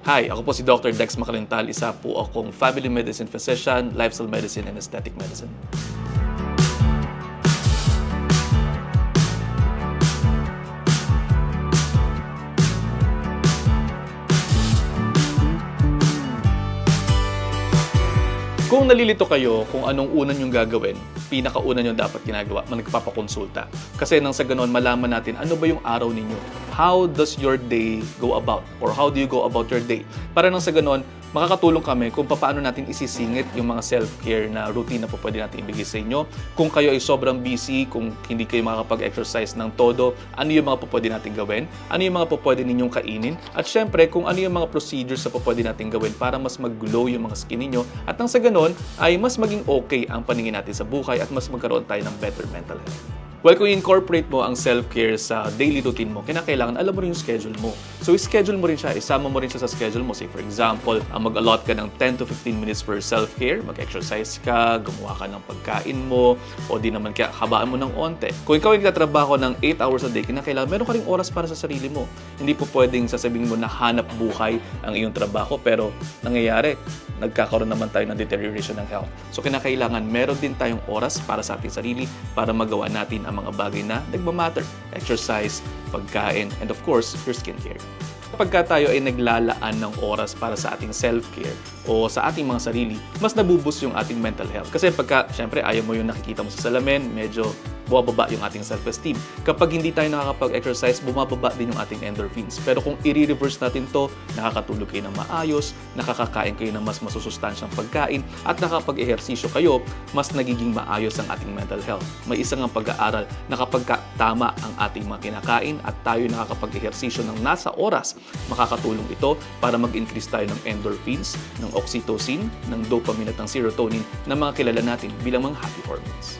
Hi, ako po si Dr. Dex Macalintal. Isa po akong family medicine physician, lifestyle medicine, and aesthetic medicine. Kung nalilito kayo kung anong una nyong gagawin, pinakauna nyo dapat ginagawa, magpapakonsulta. Kasi nang sa ganon, malaman natin ano ba yung araw ninyo. How does your day go about? Or how do you go about your day? Para nang sa ganon, makakatulong kami kung paano natin isisingit yung mga self-care na routine na po pwede natin ibigay sa inyo. Kung kayo ay sobrang busy, kung hindi kayo makakapag-exercise ng todo, ano yung mga po pwede natin gawin? Ano yung mga po pwede ninyong kainin? At syempre, kung ano yung mga procedures na po pwede natin gawin para mas mag-glow yung mga skin ninyo. At nang sa ganon, ay mas maging okay ang paningin natin sa buhay at mas magkaroon tayo ng better mental health. Well, kung i-incorporate mo ang self-care sa daily routine mo, kinakailangan alam mo rin yung schedule mo. So, i-schedule mo rin siya, isama mo rin siya sa schedule mo. Say, for example, mag-allot ka ng 10 to 15 minutes for self-care, mag-exercise ka, gumawa ka ng pagkain mo, o di naman kaya habaan mo ng onte. Kung ikaw ay nagtatrabaho ng 8 hours a day, kinakailangan meron ka rin oras para sa sarili mo. Hindi po pwedeng sasabihin mo na hanap buhay ang iyong trabaho, pero nangyayari, nagkakaroon naman tayo ng deterioration ng health. So, kinakailangan meron din tayong oras para sa ating sarili para magawa natin ang mga bagay na nagmamatter. Exercise, pagkain, and of course, your skincare. Kapag tayo ay naglalaan ng oras para sa ating self-care o sa ating mga sarili, mas nabuboost yung ating mental health. Kasi pagka, syempre, ayaw mo yung nakikita mo sa salamin, medyo bumababa yung ating self-esteem. Kapag hindi tayo nakakapag-exercise, bumababa din yung ating endorphins. Pero kung i-reverse natin to, nakakatulog kayo ng maayos, nakakakain kayo ng mas masusustansyang pagkain, at nakapag-ehersisyo kayo, mas nagiging maayos ang ating mental health. May isang ang pag-aaral na kapag tama ang ating mga kinakain at tayo nakakapag-ehersisyo ng nasa oras, makakatulong ito para mag-increase tayo ng endorphins, ng oxytocin, ng dopamine at ng serotonin na mga kilala natin bilang mga happy hormones.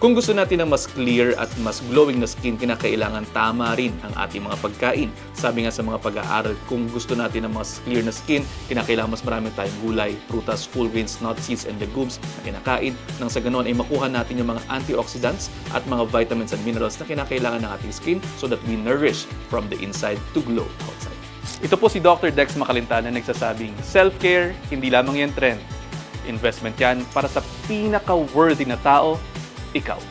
Kung gusto natin ng mas clear at mas glowing na skin, kinakailangan tama rin ang ating mga pagkain. Sabi nga sa mga pag-aaral, kung gusto natin ng mas clear na skin, kinakailangan mas marami tayong gulay, prutas, whole grains, nuts, seeds, and legumes na kinakain. Nang sa ganoon ay makuha natin yung mga antioxidants at mga vitamins and minerals na kinakailangan ng ating skin so that we nourish from the inside to glow outside. Ito po si Dr. Dex Macalintal na nagsasabing, self-care, hindi lamang yan trend. Investment yan para sa pinaka-worthy na tao, ikaw.